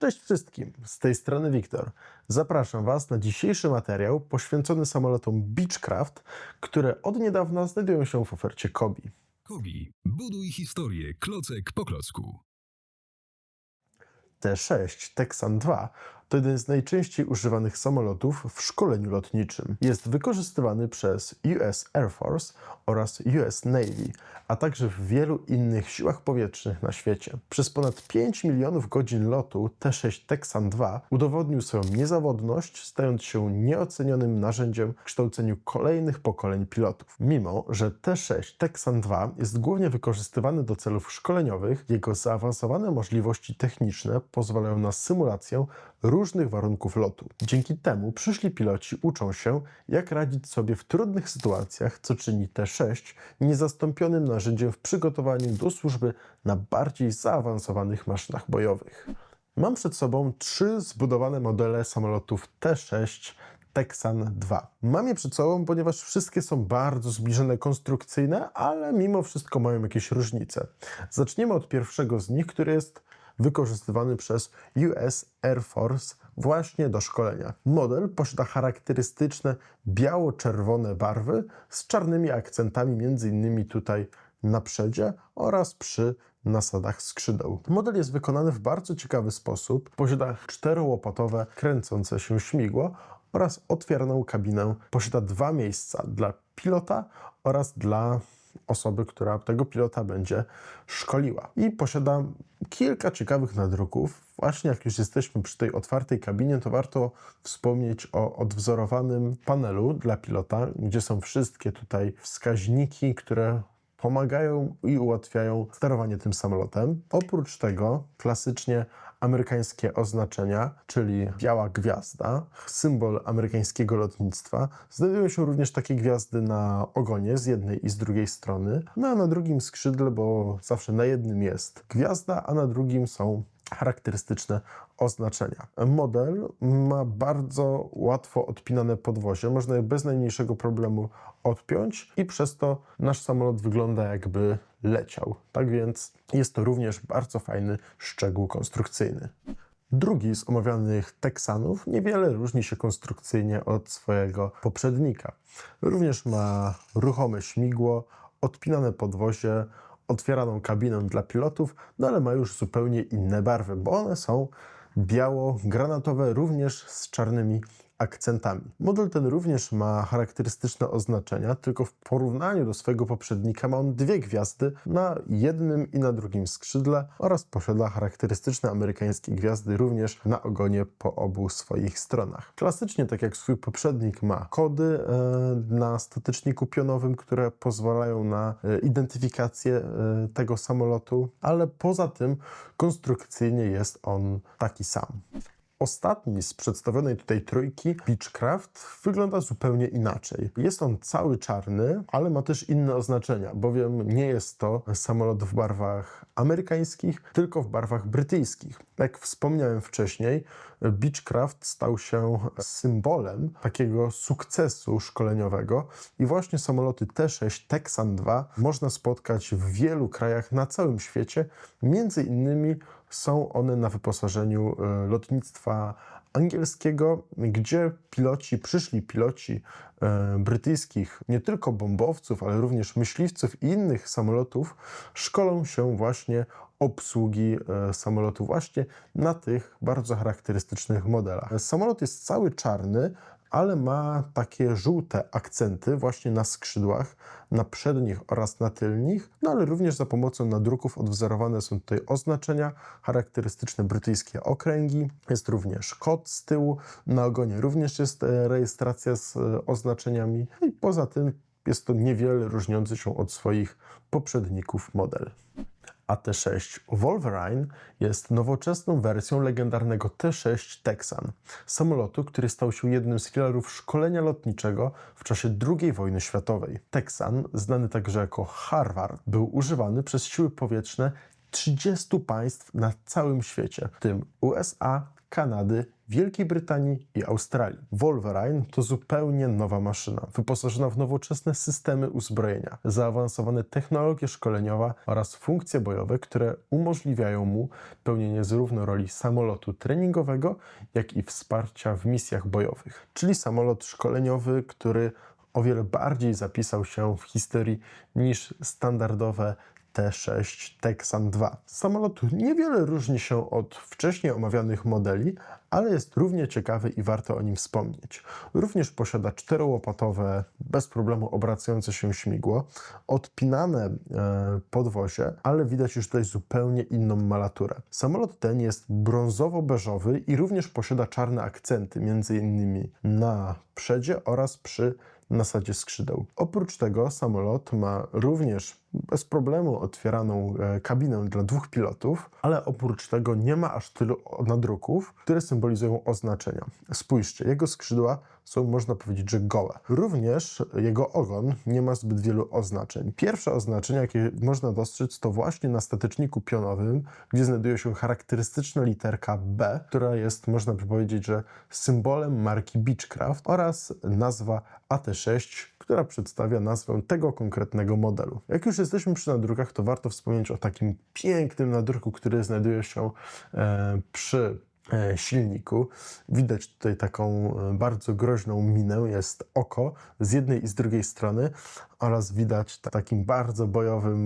Cześć wszystkim, z tej strony Wiktor. Zapraszam Was na dzisiejszy materiał poświęcony samolotom Beechcraft, które od niedawna znajdują się w ofercie Kobi. Kobi. Buduj historię klocek po klocku. T-6 Texan II to jeden z najczęściej używanych samolotów w szkoleniu lotniczym. Jest wykorzystywany przez US Air Force oraz US Navy, a także w wielu innych siłach powietrznych na świecie. Przez ponad 5 milionów godzin lotu T-6 Texan II udowodnił swoją niezawodność, stając się nieocenionym narzędziem w kształceniu kolejnych pokoleń pilotów. Mimo że T-6 Texan II jest głównie wykorzystywany do celów szkoleniowych, jego zaawansowane możliwości techniczne pozwalają na symulację różnych warunków lotu. Dzięki temu przyszli piloci uczą się, jak radzić sobie w trudnych sytuacjach, co czyni T-6 niezastąpionym narzędziem w przygotowaniu do służby na bardziej zaawansowanych maszynach bojowych. Mam przed sobą 3 zbudowane modele samolotów T-6 Texan II. Mam je przed sobą, ponieważ wszystkie są bardzo zbliżone konstrukcyjne, ale mimo wszystko mają jakieś różnice. Zaczniemy od pierwszego z nich, który jest wykorzystywany przez US Air Force właśnie do szkolenia. Model posiada charakterystyczne biało-czerwone barwy z czarnymi akcentami, m.in. tutaj na przedzie oraz przy nasadach skrzydeł. Model jest wykonany w bardzo ciekawy sposób. Posiada 4-łopotowe kręcące się śmigło oraz otwieraną kabinę. Posiada 2 miejsca dla pilota oraz dla osoby, która tego pilota będzie szkoliła. I posiada kilka ciekawych nadruków. Właśnie jak już jesteśmy przy tej otwartej kabinie, to warto wspomnieć o odwzorowanym panelu dla pilota, gdzie są wszystkie tutaj wskaźniki, które pomagają i ułatwiają sterowanie tym samolotem. Oprócz tego klasycznie amerykańskie oznaczenia, czyli biała gwiazda, symbol amerykańskiego lotnictwa. Znajdują się również takie gwiazdy na ogonie z jednej i z drugiej strony, no a na drugim skrzydle, bo zawsze na jednym jest gwiazda, a na drugim są charakterystyczne oznaczenia. Model ma bardzo łatwo odpinane podwozie, można je bez najmniejszego problemu odpiąć i przez to nasz samolot wygląda, jakby leciał. Tak więc jest to również bardzo fajny szczegół konstrukcyjny. Drugi z omawianych Texanów niewiele różni się konstrukcyjnie od swojego poprzednika. Również ma ruchome śmigło, odpinane podwozie, otwieraną kabinę dla pilotów, no ale ma już zupełnie inne barwy, bo one są biało-granatowe, również z czarnymi akcentami. Model ten również ma charakterystyczne oznaczenia, tylko w porównaniu do swojego poprzednika ma on 2 gwiazdy na jednym i na drugim skrzydle oraz posiada charakterystyczne amerykańskie gwiazdy również na ogonie po obu swoich stronach. Klasycznie, tak jak swój poprzednik, ma kody na statyczniku pionowym, które pozwalają na identyfikację tego samolotu, ale poza tym konstrukcyjnie jest on taki sam. Ostatni z przedstawionej tutaj trójki, Beechcraft, wygląda zupełnie inaczej. Jest on cały czarny, ale ma też inne oznaczenia, bowiem nie jest to samolot w barwach amerykańskich, tylko w barwach brytyjskich. Jak wspomniałem wcześniej, Beechcraft stał się symbolem takiego sukcesu szkoleniowego i właśnie samoloty T-6 Texan II można spotkać w wielu krajach na całym świecie. Między innymi są one na wyposażeniu lotnictwa angielskiego, gdzie przyszli piloci brytyjskich, nie tylko bombowców, ale również myśliwców i innych samolotów, szkolą się właśnie obsługi samolotu właśnie na tych bardzo charakterystycznych modelach. Samolot jest cały czarny, ale ma takie żółte akcenty właśnie na skrzydłach, na przednich oraz na tylnich, no ale również za pomocą nadruków odwzorowane są tutaj oznaczenia, charakterystyczne brytyjskie okręgi, jest również kod z tyłu, na ogonie również jest rejestracja z oznaczeniami i poza tym jest to niewiele różniący się od swoich poprzedników model. A T-6 Wolverine jest nowoczesną wersją legendarnego T-6 Texan, samolotu, który stał się jednym z filarów szkolenia lotniczego w czasie II wojny światowej. Texan, znany także jako Harvard, był używany przez siły powietrzne 30 państw na całym świecie, w tym USA, Kanady, Wielkiej Brytanii i Australii. Wolverine to zupełnie nowa maszyna, wyposażona w nowoczesne systemy uzbrojenia, zaawansowane technologie szkoleniowe oraz funkcje bojowe, które umożliwiają mu pełnienie zarówno roli samolotu treningowego, jak i wsparcia w misjach bojowych. Czyli samolot szkoleniowy, który o wiele bardziej zapisał się w historii niż standardowe T-6 Texan II. Samolot niewiele różni się od wcześniej omawianych modeli, ale jest równie ciekawy i warto o nim wspomnieć. Również posiada czterołopatowe, bez problemu obracające się śmigło, odpinane podwozie, ale widać już tutaj zupełnie inną malaturę. Samolot ten jest brązowo-beżowy i również posiada czarne akcenty, m.in. na przedzie oraz przy nasadzie skrzydeł. Oprócz tego samolot ma również bez problemu otwieraną kabinę dla 2 pilotów, ale oprócz tego nie ma aż tylu nadruków, które symbolizują oznaczenia. Spójrzcie, jego skrzydła są, można powiedzieć, że gołe. Również jego ogon nie ma zbyt wielu oznaczeń. Pierwsze oznaczenia, jakie można dostrzec, to właśnie na stateczniku pionowym, gdzie znajduje się charakterystyczna literka B, która jest, można by powiedzieć, że symbolem marki Beechcraft, oraz nazwa AT-6, która przedstawia nazwę tego konkretnego modelu. Jak już jesteśmy przy nadrukach, to warto wspomnieć o takim pięknym nadruku, który znajduje się przy silniku. Widać tutaj taką bardzo groźną minę, jest oko z jednej i z drugiej strony oraz widać takim bardzo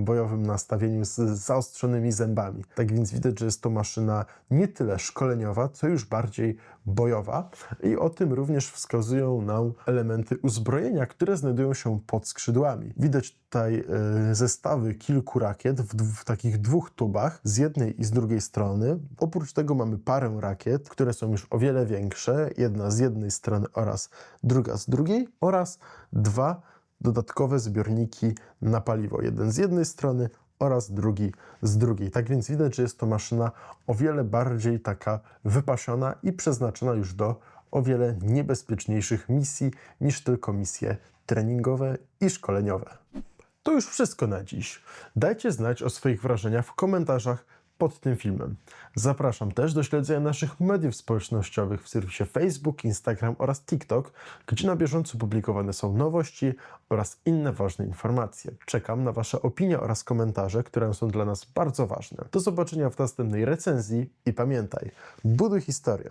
bojowym nastawieniu z zaostrzonymi zębami. Tak więc widać, że jest to maszyna nie tyle szkoleniowa, co już bardziej bojowa i o tym również wskazują nam elementy uzbrojenia, które znajdują się pod skrzydłami. Widać tutaj zestawy kilku rakiet w takich 2 tubach z jednej i z drugiej strony. Oprócz tego mamy parę rakiet, które są już o wiele większe, jedna z jednej strony oraz druga z drugiej, oraz 2 dodatkowe zbiorniki na paliwo. Jeden z jednej strony oraz drugi z drugiej. Tak więc widać, że jest to maszyna o wiele bardziej taka wypasiona i przeznaczona już do o wiele niebezpieczniejszych misji niż tylko misje treningowe i szkoleniowe. To już wszystko na dziś. Dajcie znać o swoich wrażeniach w komentarzach pod tym filmem. Zapraszam też do śledzenia naszych mediów społecznościowych w serwisie Facebook, Instagram oraz TikTok, gdzie na bieżąco publikowane są nowości oraz inne ważne informacje. Czekam na Wasze opinie oraz komentarze, które są dla nas bardzo ważne. Do zobaczenia w następnej recenzji i pamiętaj, buduj historię,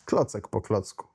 klocek po klocku.